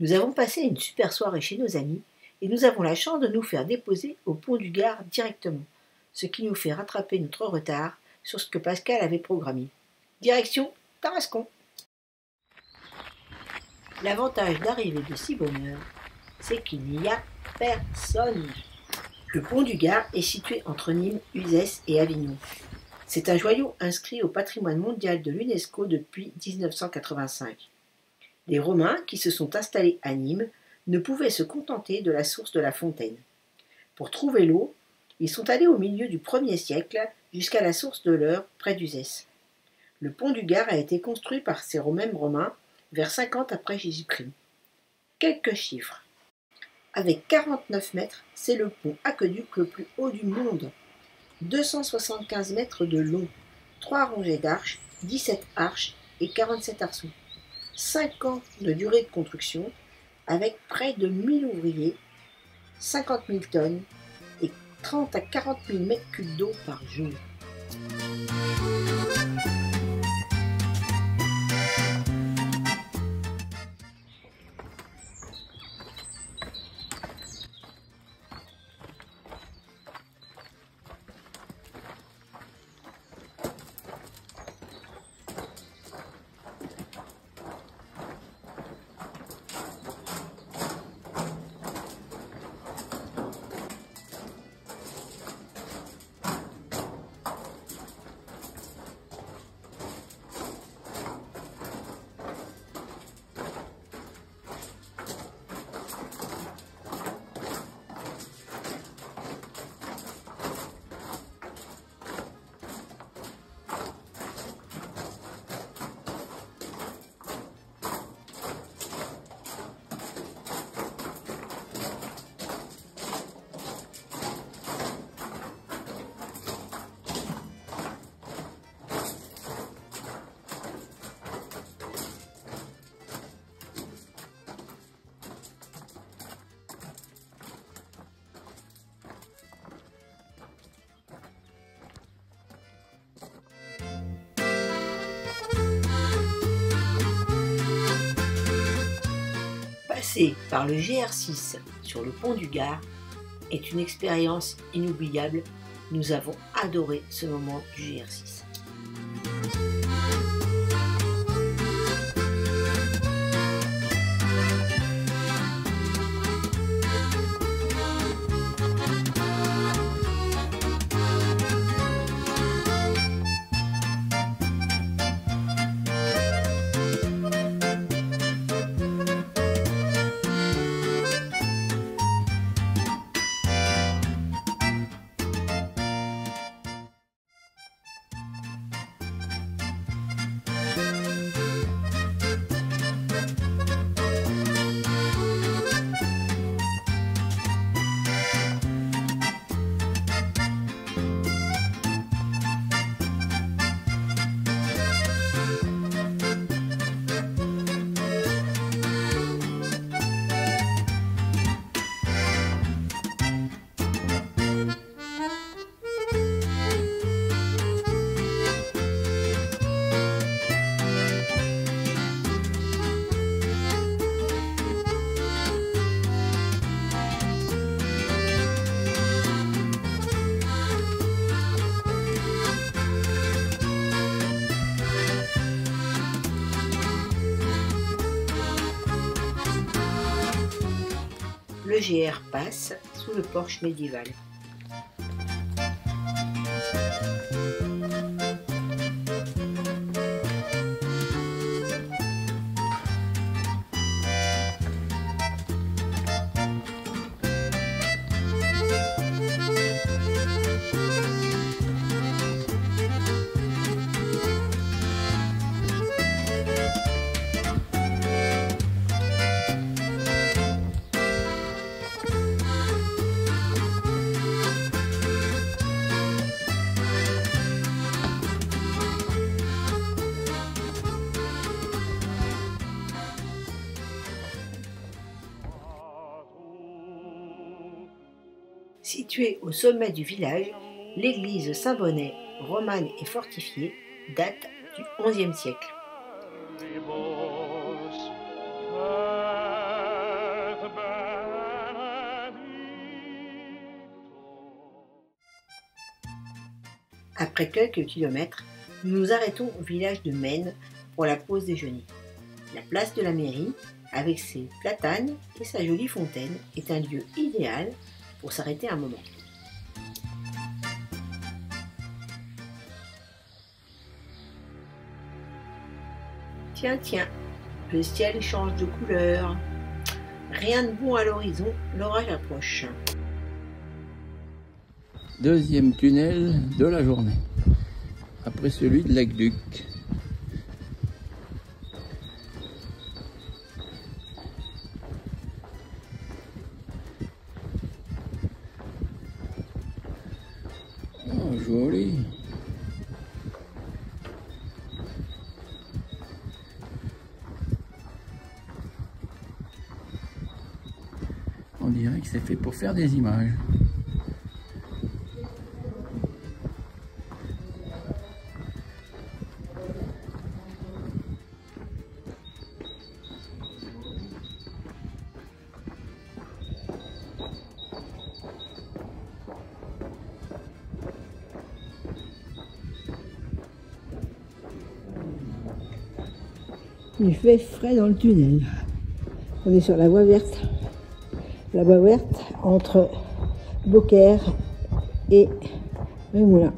Nous avons passé une super soirée chez nos amis et nous avons la chance de nous faire déposer au pont du Gard directement, ce qui nous fait rattraper notre retard sur ce que Pascal avait programmé. Direction Tarascon. L'avantage d'arriver de si bonne heure, c'est qu'il n'y a personne. Le pont du Gard est situé entre Nîmes, Uzès et Avignon. C'est un joyau inscrit au patrimoine mondial de l'UNESCO depuis 1985. Les Romains, qui se sont installés à Nîmes, ne pouvaient se contenter de la source de la fontaine. Pour trouver l'eau, ils sont allés au milieu du 1er siècle jusqu'à la source de l'Eure, près d'Uzès. Le pont du Gard a été construit par ces mêmes Romains vers 50 après Jésus-Christ. Quelques chiffres. Avec 49 mètres, c'est le pont aqueduc le plus haut du monde. 275 mètres de long, 3 rangées d'arches, 17 arches et 47 arceaux. 5 ans de durée de construction, avec près de 1000 ouvriers, 50 000 tonnes et 30 à 40 000 mètres cubes d'eau par jour. Passer par le GR6 sur le pont du Gard est une expérience inoubliable. Nous avons adoré ce moment du GR6. Le GR passe sous le porche médiéval. Située au sommet du village, l'église Saint-Bonnet, romane et fortifiée, date du XIe siècle. Après quelques kilomètres, nous nous arrêtons au village de Maine pour la pause déjeuner. La place de la mairie, avec ses platanes et sa jolie fontaine, est un lieu idéal pour s'arrêter un moment. Tiens, le ciel change de couleur. Rien de bon à l'horizon, l'orage approche. Deuxième tunnel de la journée, après celui de l'Aqueduc. Oh, joli. On dirait que c'est fait pour faire des images. Il fait frais dans le tunnel. On est sur la voie verte. La voie verte entre Beaucaire et Rémoulin.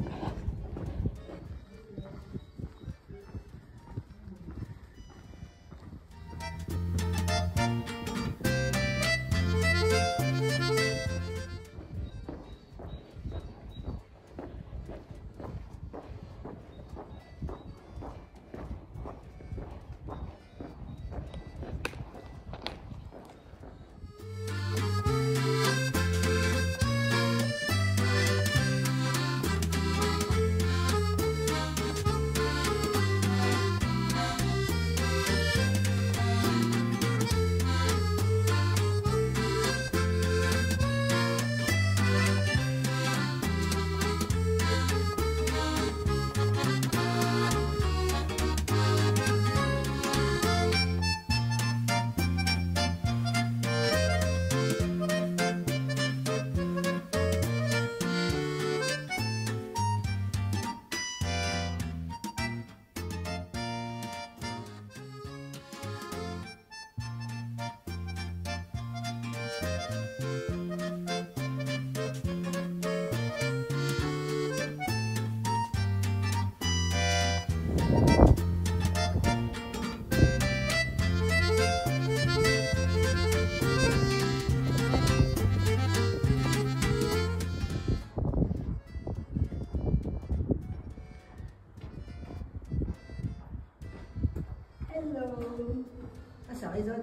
Ah, ça résonne.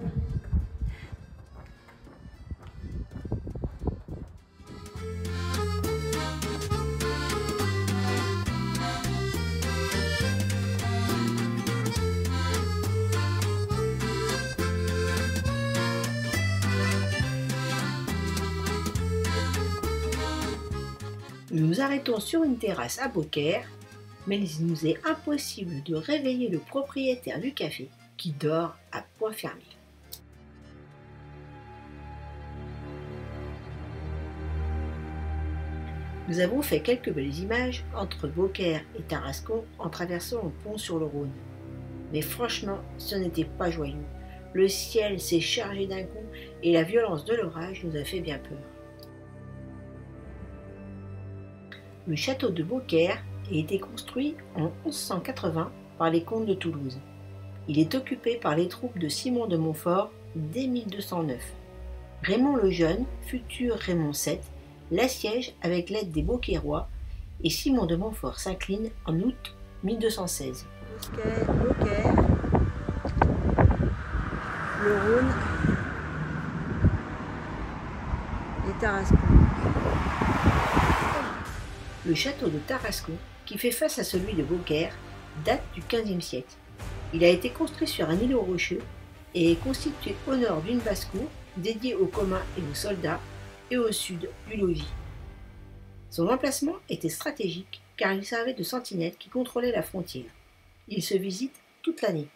Nous nous arrêtons sur une terrasse à Beaucaire, mais il nous est impossible de réveiller le propriétaire du café qui dort à point fermé. Nous avons fait quelques belles images entre Beaucaire et Tarascon en traversant le pont sur le Rhône. Mais franchement, ce n'était pas joyeux. Le ciel s'est chargé d'un coup et la violence de l'orage nous a fait bien peur. Le château de Beaucaire a été construit en 1180 par les comtes de Toulouse. Il est occupé par les troupes de Simon de Montfort dès 1209. Raymond le Jeune, futur Raymond VII, l'assiège avec l'aide des Beaucairois et Simon de Montfort s'incline en août 1216. Beaucaire, le Rhône et Tarascon. Le château de Tarascon, qui fait face à celui de Beaucaire, date du XVe siècle. Il a été construit sur un îlot rocheux et est constitué au nord d'une basse-cour dédiée aux communs et aux soldats et au sud du logis. Son emplacement était stratégique car il servait de sentinelle qui contrôlait la frontière. Il se visite toute l'année.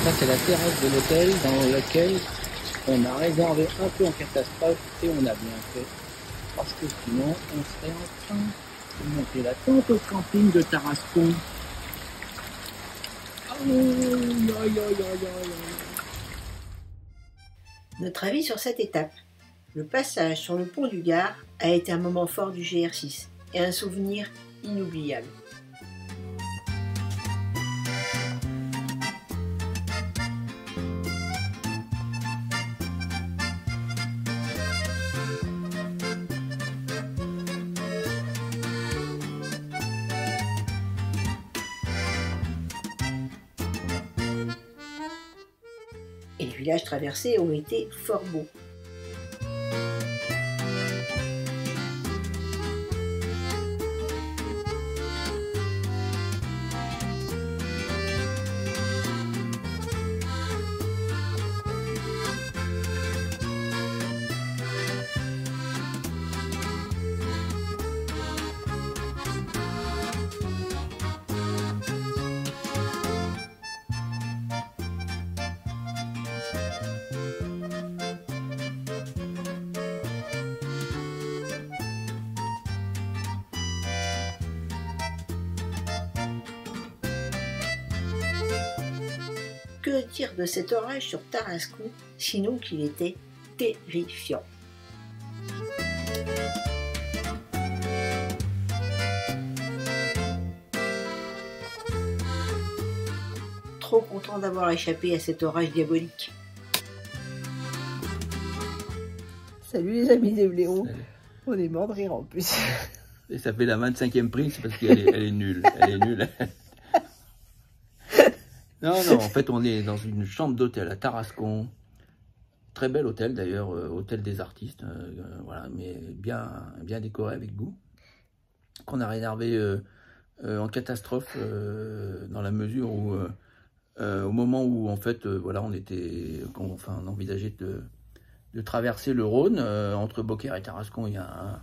Ça, c'est la terrasse de l'hôtel dans laquelle On a réservé un peu en catastrophe et on a bien fait. Parce que sinon, on serait en train de monter la tente au camping de Tarascon. Notre avis sur cette étape. Le passage sur le pont du Gard a été un moment fort du GR6 et un souvenir inoubliable. Et les villages traversés ont été fort beaux. Que dire de cet orage sur Tarascon, sinon qu'il était terrifiant. Trop content d'avoir échappé à cet orage diabolique. Salut les amis des Léon. On est mort de rire en plus. Et ça fait la 25e prise parce qu'elle est nulle. Elle est nulle. Non, en fait, on est dans une chambre d'hôtel à Tarascon. Très bel hôtel d'ailleurs, hôtel des artistes, voilà, mais bien décoré avec goût. Qu'on a réservé en catastrophe dans la mesure où, au moment où en fait, voilà, on envisageait de traverser le Rhône, entre Beaucaire et Tarascon, il y a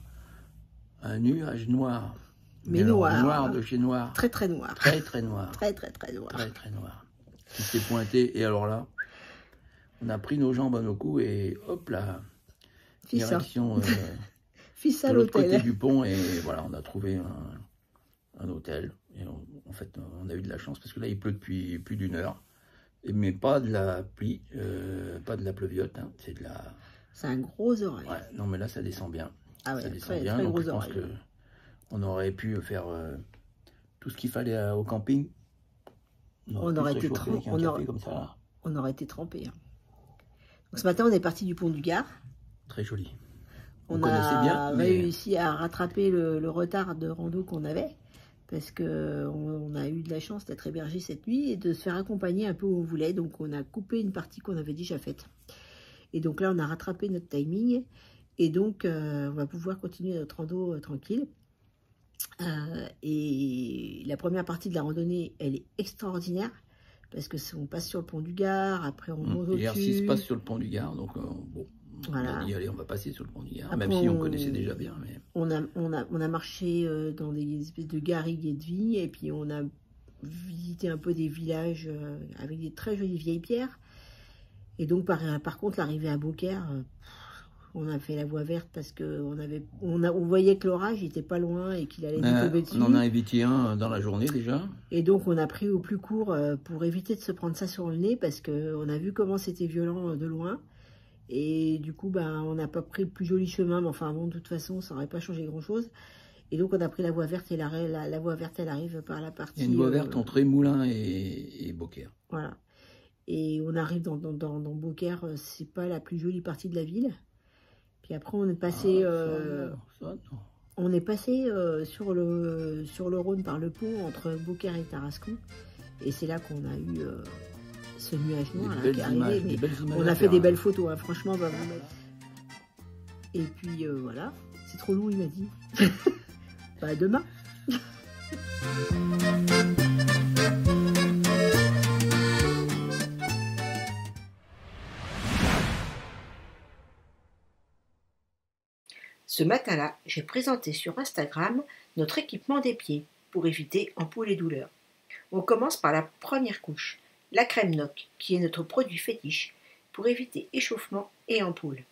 un nuage noir. Mais noir. Noir de chez noir. Très très noir. Très très noir. Très noir. Très noir. Qui s'est pointé, et alors là, on a pris nos jambes à nos coups et hop là, direction Fissa de l'autre côté l'hôtel. du pont, et voilà, on a trouvé un hôtel. Et en fait, on a eu de la chance parce que là, il pleut depuis plus d'une heure, mais pas de la pluie, pas de la pleuviote, hein, c'est de la... C'est un gros orage. Ouais, non mais là, ça descend bien. Ah ouais, ça descend très, bien, très donc gros je pense orage. qu'on aurait pu faire tout ce qu'il fallait au camping. On aurait été trempés. On aurait été trempés. Hein. Donc ce matin, on est parti du pont du Gard. Très joli. On a réussi à rattraper le retard de rando qu'on avait. Parce qu'on a eu de la chance d'être hébergé cette nuit et de se faire accompagner un peu où on voulait. Donc on a coupé une partie qu'on avait déjà faite. Et donc là, on a rattrapé notre timing. Et donc, on va pouvoir continuer notre rando tranquille. Et la première partie de la randonnée, elle est extraordinaire parce que on passe sur le pont du Gard, après on monte au-dessus. Et R6 passe sur le pont du Gard, donc bon, voilà. On a dit allez, on va passer sur le pont du Gard, après, même si on connaissait déjà bien. Mais... On a marché dans des espèces de garrigues et de vignes, et puis on a visité un peu des villages avec des très jolies vieilles pierres. Et donc par contre, l'arrivée à Beaucaire, on a fait la voie verte parce que on voyait que l'orage n'était pas loin et qu'il allait nous tomber dessus. On en a évité un dans la journée déjà. Et donc on a pris au plus court pour éviter de se prendre ça sur le nez parce qu'on a vu comment c'était violent de loin. Et du coup, on n'a pas pris le plus joli chemin, mais enfin bon, de toute façon, ça n'aurait pas changé grand-chose. Et donc on a pris la voie verte et la voie verte, elle arrive par la partie... Il y a une voie verte entre Moulins et Beaucaire. Voilà. Et on arrive dans Beaucaire, c'est pas la plus jolie partie de la ville. Puis après, on est passé, on est passé sur le Rhône par le pont entre Beaucaire et Tarascon. Et c'est là qu'on a eu ce nuage noir là, qui est arrivé. On a fait des belles photos, hein, franchement, on va vous mettre. Et puis voilà, c'est trop lourd, il m'a dit. Bah, demain. Ce matin-là, j'ai présenté sur Instagram notre équipement des pieds pour éviter ampoules et douleurs. On commence par la première couche, la crème NOC, qui est notre produit fétiche pour éviter échauffement et ampoule.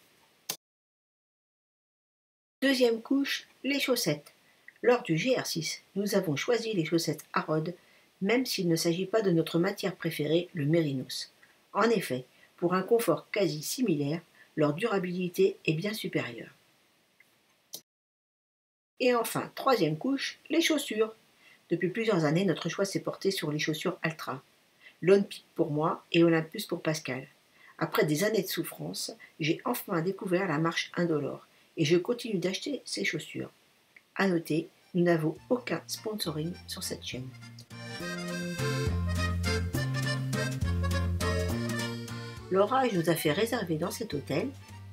Deuxième couche, les chaussettes. Lors du GR6, nous avons choisi les chaussettes Harrod, même s'il ne s'agit pas de notre matière préférée, le mérinos. En effet, pour un confort quasi similaire, leur durabilité est bien supérieure. Et enfin, troisième couche, les chaussures. Depuis plusieurs années, notre choix s'est porté sur les chaussures Altra. Lone Peak pour moi et Olympus pour Pascal. Après des années de souffrance, j'ai enfin découvert la marche indolore et je continue d'acheter ces chaussures. À noter, nous n'avons aucun sponsoring sur cette chaîne. L'orage nous a fait réserver dans cet hôtel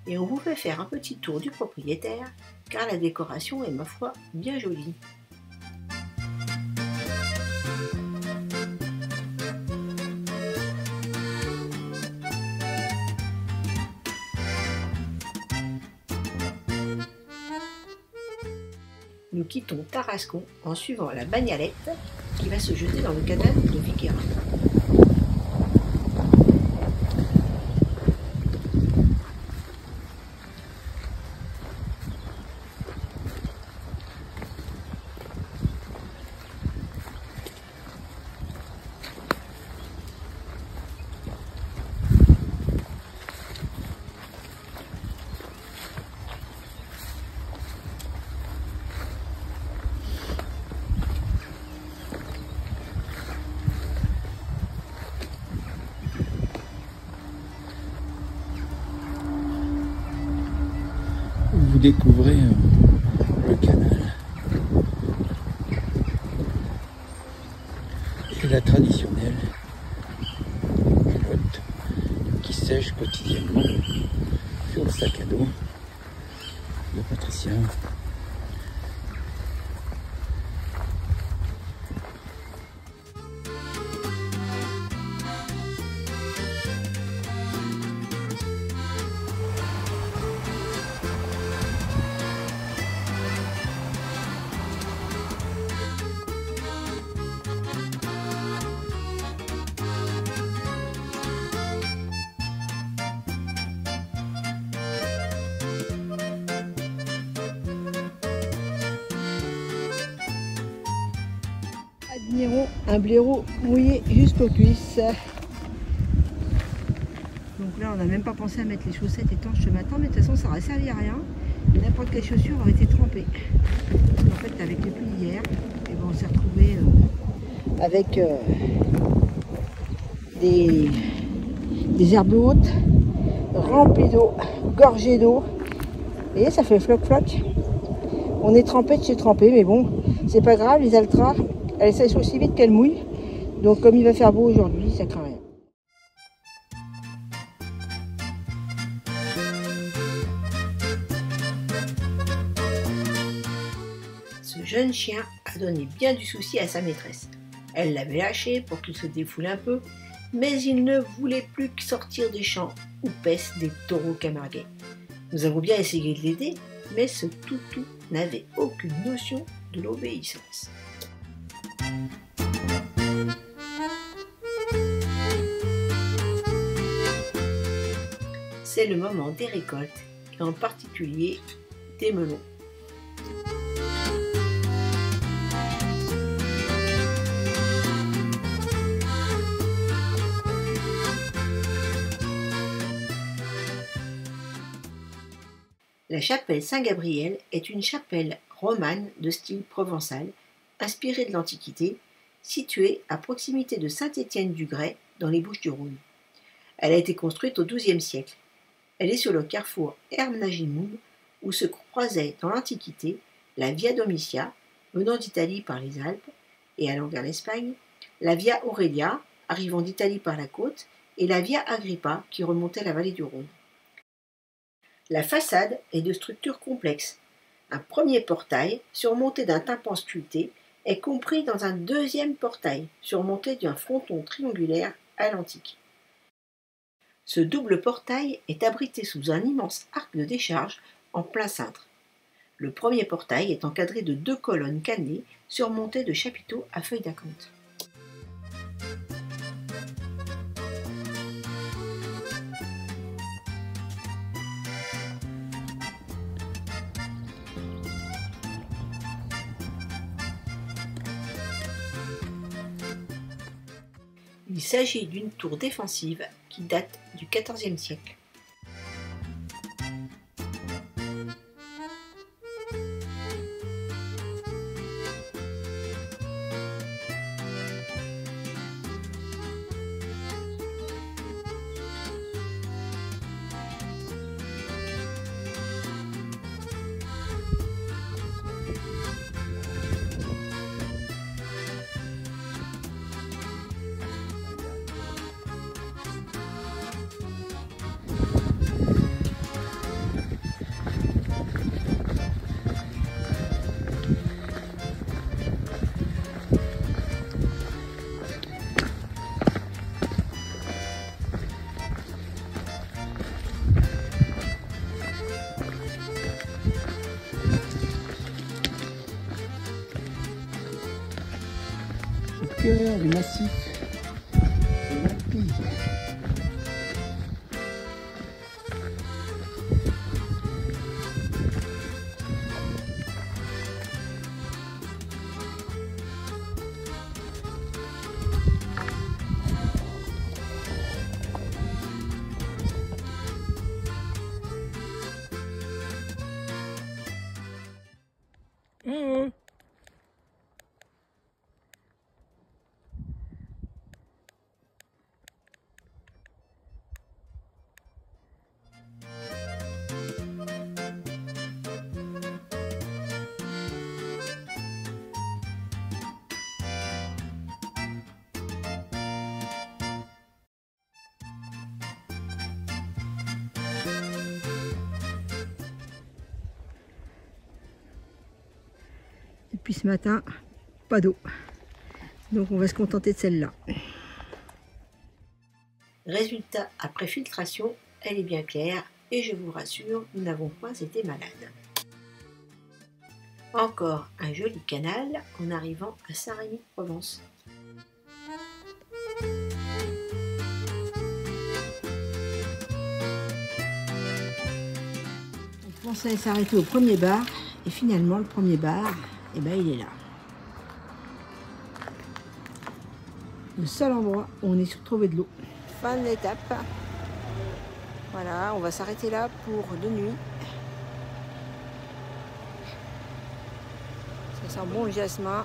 et on vous fait faire un petit tour du propriétaire car la décoration est ma foi bien jolie. Nous quittons Tarascon en suivant la bagnalette qui va se jeter dans le canal de Figueira. Vous découvrez le canal et la traditionnelle culotte qui sèche quotidiennement sur le sac à dos de Patricia. Admirons un blaireau mouillé jusqu'aux cuisses. Donc là, on n'a même pas pensé à mettre les chaussettes étanches ce matin, mais de toute façon, ça n'aurait servi à rien. N'importe quelle chaussure aurait été trempée. En fait, avec les pluies hier, et ben, on s'est retrouvé avec des herbes hautes, remplies d'eau, gorgées d'eau. Et ça fait floc-floc. On est trempé de chez trempé, mais bon, c'est pas grave, les Altra, elles sèchent aussi vite qu'elles mouillent. Donc comme il va faire beau aujourd'hui, ça craint rien. Ce jeune chien a donné bien du souci à sa maîtresse. Elle l'avait lâché pour qu'il se défoule un peu, mais il ne voulait plus que sortir des champs où paissent des taureaux camarguais. Nous avons bien essayé de l'aider, mais ce toutou n'avait aucune notion de l'obéissance. C'est le moment des récoltes, et en particulier des melons. La chapelle Saint-Gabriel est une chapelle romane de style provençal, inspirée de l'Antiquité, située à proximité de Saint-Étienne-du-Grès, dans les Bouches-du-Rhône. Elle a été construite au XIIe siècle. Elle est sur le carrefour Ermes-Naginoum, où se croisaient dans l'Antiquité la Via Domitia, venant d'Italie par les Alpes et allant vers l'Espagne, la Via Aurelia, arrivant d'Italie par la côte, et la Via Agrippa, qui remontait la vallée du Rhône. La façade est de structure complexe. Un premier portail, surmonté d'un tympan sculpté, est compris dans un deuxième portail, surmonté d'un fronton triangulaire à l'antique. Ce double portail est abrité sous un immense arc de décharge en plein cintre. Le premier portail est encadré de 2 colonnes cannelées surmontées de chapiteaux à feuilles d'acanthe. Il s'agit d'une tour défensive qui date du XIVe siècle. Cœur du massif de l'Alpi. Et puis ce matin, pas d'eau. Donc on va se contenter de celle-là. Résultat après filtration, elle est bien claire et je vous rassure, nous n'avons pas été malades. Encore un joli canal en arrivant à Saint-Rémy-de-Provence. On pensait s'arrêter au premier bar et finalement le premier bar, eh ben, il est là. Le seul endroit où on est sûr de trouver de l'eau. Fin de l'étape. Voilà, on va s'arrêter là pour de nuit. Ça sent bon le jasmin.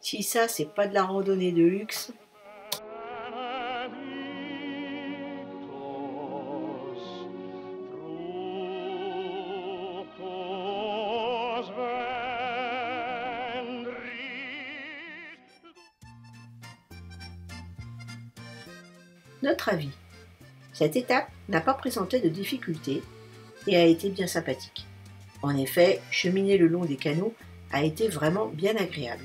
Si ça, c'est pas de la randonnée de luxe. Notre avis. Cette étape n'a pas présenté de difficultés et a été bien sympathique. En effet, cheminer le long des canaux a été vraiment bien agréable.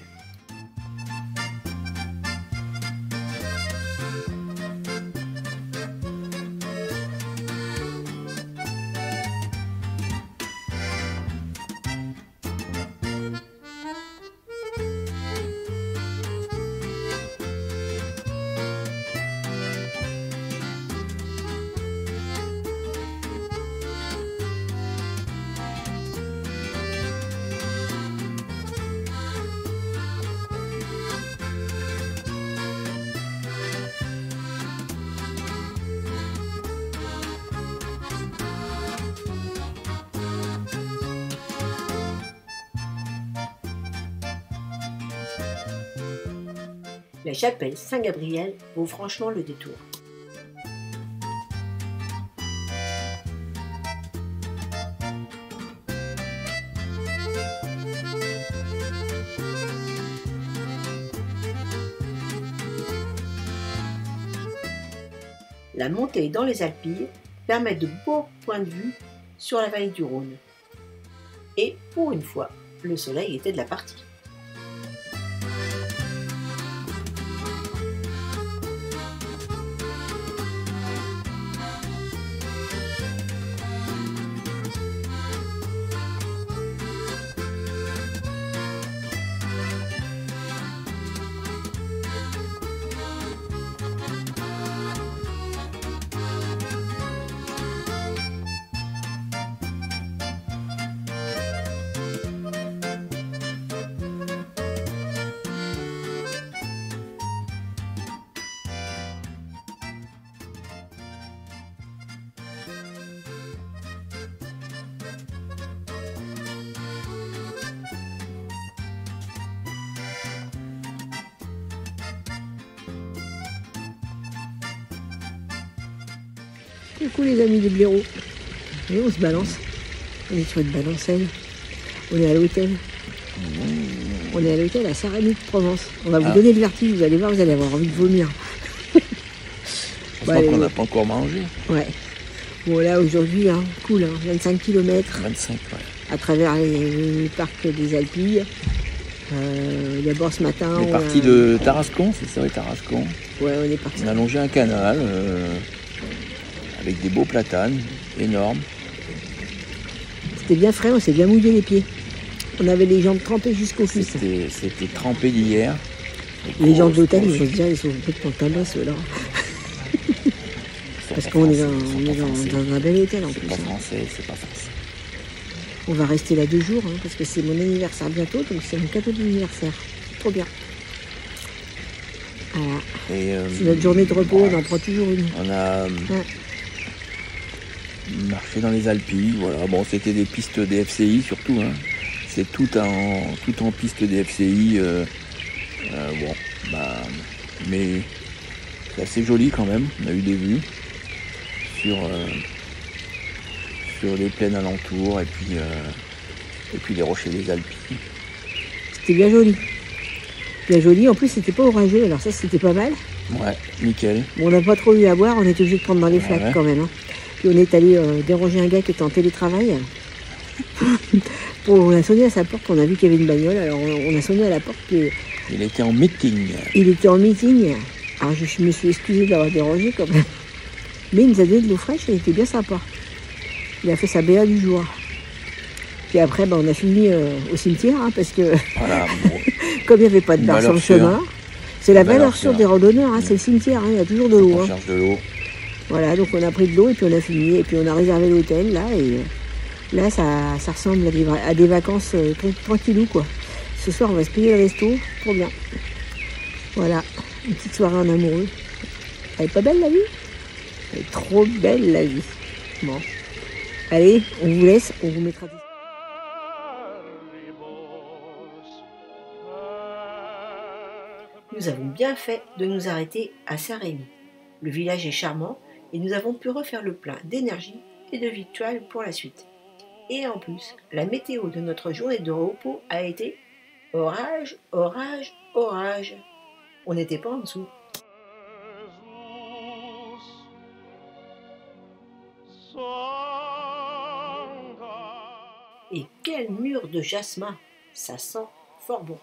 La chapelle Saint-Gabriel vaut franchement le détour. La montée dans les Alpilles permet de beaux points de vue sur la vallée du Rhône. Et pour une fois, le soleil était de la partie. Coucou les amis des blaireaux. Et on se balance. On est sur une balancelle. On est à l'hôtel. On est à l'hôtel à Saint-Rémy-de-Provence. On va vous donner le vertige, vous allez voir, vous allez avoir envie de vomir. On sent qu'on n'a pas encore mangé. Ouais. Bon là aujourd'hui, hein, cool, hein, 25 km 25, ouais. à travers les parcs des Alpilles. D'abord ce matin... On est parti de Tarascon, c'est ça, oui, Tarascon. Ouais, on est parti. On a longé un canal avec des beaux platanes énormes. C'était bien frais, on s'est bien mouillé les pieds. On avait les jambes trempées jusqu'aux cuisses. C'était trempé d'hier. Les gens de l'hôtel, ils vont se dire, ils sont complètement tabacs ceux-là. Parce qu'on est dans un bel hôtel en plus. C'est pas français, c'est pas français. On va rester là 2 jours, hein, parce que c'est mon anniversaire bientôt, donc c'est mon cadeau d'anniversaire. Trop bien. Voilà. C'est notre journée de repos, on en prend toujours une. On a marché dans les Alpilles, voilà. Bon, c'était des pistes DFCI surtout, hein. C'est tout en piste DFCI. Bon, bah, mais c'est assez joli quand même. On a eu des vues sur les plaines alentours et puis les rochers des Alpilles. C'était bien joli. Bien joli, en plus c'était pas orageux, alors ça c'était pas mal. Ouais, nickel. Bon, on n'a pas trop eu à boire, on était obligé de prendre dans les flaques quand même. Hein. Puis on est allé déranger un gars qui était en télétravail. On a sonné à sa porte, on a vu qu'il y avait une bagnole, alors on a sonné à la porte. Puis, il était en meeting. Il était en meeting. Alors je me suis excusée d'avoir dérangé quand même. Mais il nous a donné de l'eau fraîche, il était bien sympa. Il a fait sa BA du jour. Puis après, on a fini au cimetière, hein, parce que voilà, bon. comme il n'y avait pas de bar sur le chemin, c'est la valeur sûre des randonneurs, hein, c'est le cimetière, hein, il y a toujours de l'eau. On cherche de l'eau. Voilà, donc on a pris de l'eau et puis on a fini, et puis on a réservé l'hôtel, là, et là, ça ressemble à des vacances tranquillou, quoi. Ce soir, on va se payer le resto, trop bien. Voilà, une petite soirée en amoureux. Elle est pas belle, la vie? Elle est trop belle, la vie. Bon. Allez, on vous laisse, on vous mettra des... Nous avons bien fait de nous arrêter à Saint-Rémy. Le village est charmant et nous avons pu refaire le plein d'énergie et de victuailles pour la suite. Et en plus, la météo de notre journée de repos a été orage, orage, orage. On n'était pas en dessous. Et quel mûr de jasmin, ça sent fort bon.